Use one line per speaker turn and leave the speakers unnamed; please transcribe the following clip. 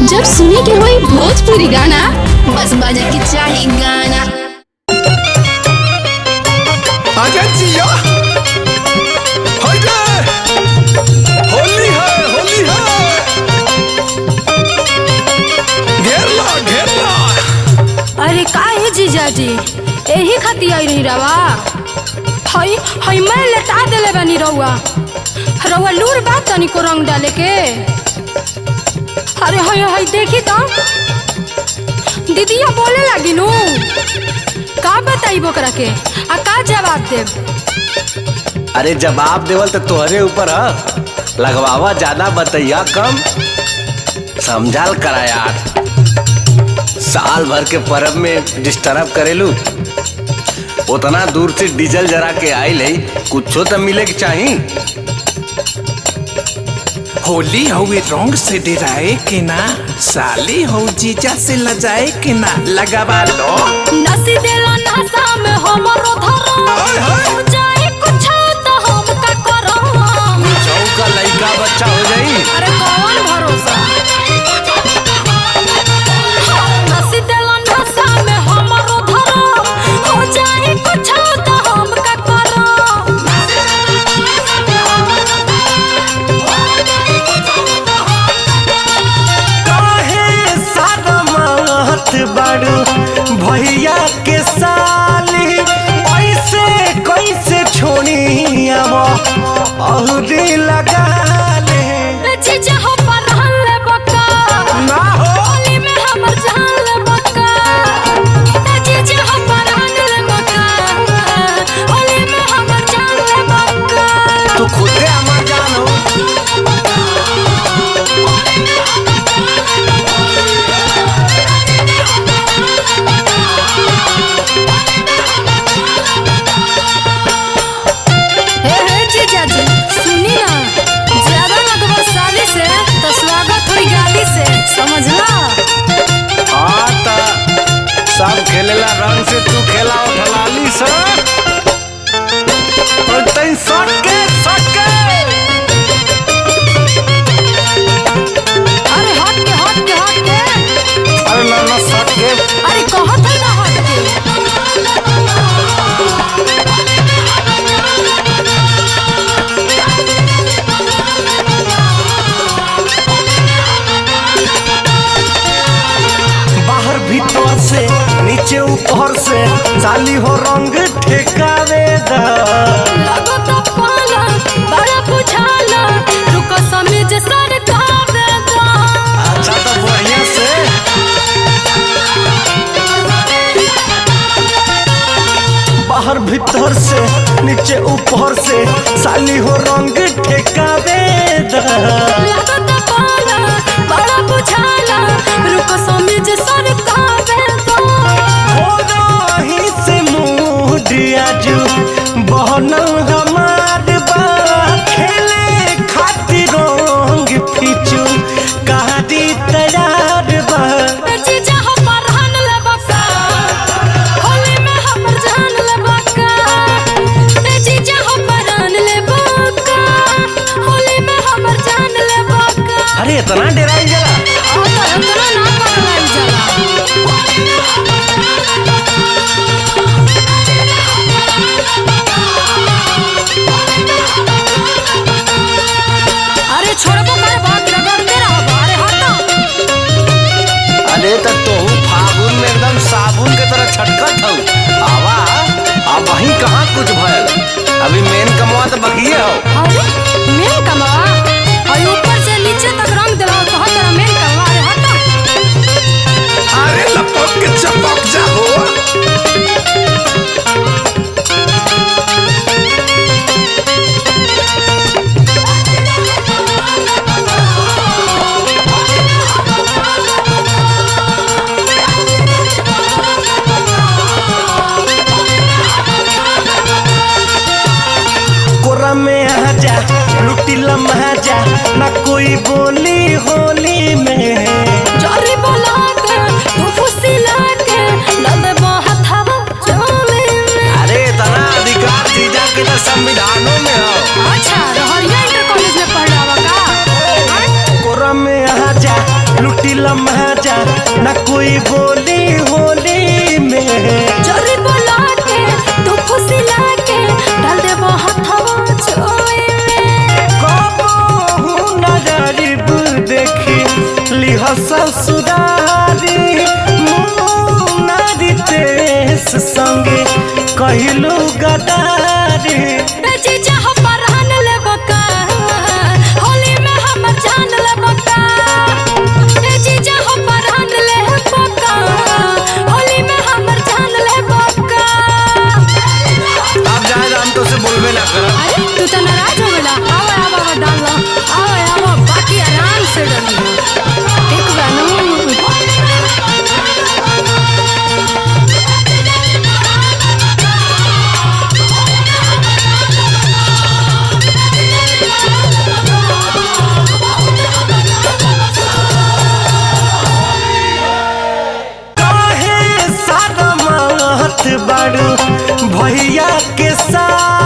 जब सुने के होई भोजपुरी गाना बस बजे के चाही गाना।
आजा जिया होली है होली है घेरला घेरला।
अरे का है जीजाजी यही खाती आई रही रवा हई हई मैं लेटा देले बनी रहुआ रहुआ लूर बात तनी को रंग डाले के। अरे हई हई देखी तो दीदिया बोले लगी नु का बताई बोकरा के आ का जवाब देब।
अरे जवाब देवल तो तोहरे ऊपर है, लगवावा ज्यादा बतैया कम समझाल करा यार। साल भर के परब में डिस्टर्ब करेलू, उतना दूर से डीजल जरा के आइल है, कुछो तो मिले के चाही।
होली हुए रंग से डराए के ना, साली हो जीजा से लजाए के ना, लगावा लो
नसी देला नशा में हमरो धरो जाए कुछ तो हम का करम।
चौका लइका बच्चा हो जाई।
अरे कौन भरोसा नसी देला नशा में हमरो धरो हो जाए कुछ तो हम का करम।
बाड़ू भैया के साली ऐसे कैसे छोड़ी और लगा ले
जीजा हो परहन ले बक्का
ना हो
होली में हमर जान ले बक्का। जीजा हो परहन ले बक्का होली में हमर जान ले बक्का।
तू खुदे हमार जान हो।
जीजाजी सुनी ना ज्यादा लगभग साली से तो स्वागत थोड़ी गाली से समझला।
हाँ तो सब खेलेला रंग से, तू खेला उठलाली से और तई सटके सटके।
अरे हट के हट के हट के।
अरे ना ना सटके।
अरे कहत है ना हट के।
बाहर भीतर से नीचे ऊपर से साली हो रंग ठेकावे दा।
लगो तो पाला बड़ा बुझाला रुको समीज सर कावे दा।
अच्छा तो बढ़िया से
बाहर भीतर से नीचे ऊपर से साली हो रंग ठेकावे दा।
लगो तो पाला बड़ा बुझाला रुको समीज सर कावे दा।
हो रही से मुडिया जू बहनल हमार बा खेले खातिर रंग फिचू कहादी तैयार बा।
जीजा हो परहन ले बक्का होली में हमर जान ले बक्का। जीजा हो परहन ले बक्का होली में हमर जान ले बक्का।
अरे इतना डराई जला
ओ तो इतना ना पकड़ाई जाला। अरे छोड़बो कर बात रगड़ते रहो। अरे हटो।
अरे तो तू फागुन में एकदम साबुन के तरह छटकत हो। आवा अब वहीं कहाँ कुछ भयल, अभी मेन कमवा तो बकिए हो।
अरे मेन कमवा और ऊपर से नीचे तक रंग दिलाओ तो हर तरह मेन कमवा। अरे हटो।
अरे लपक के चपक जा हो।
कोरा में होई बोली होली में।
जोरी बोला के तू खुशी लाके डाल देबो हथवा चोई में।
कबहू न गरीब देखी लिह ससुरारी मुनारी तेस संगे कहलू गदारी।
जीजा हो परहन लेबो का होली में हमर जान लेबो का। जीजा हो परहन लेबो का होली में हमर जान लेबो का।
अब जाए हम तो से बोलबे ना कर।
अरे तू तो नाराज हो गला। आओ आओ आओ डाल लो। आओ आओ बाकी आराम से डालियो। ठीक बा नु।
काहे सारा मात बाड़ू भैया के साथ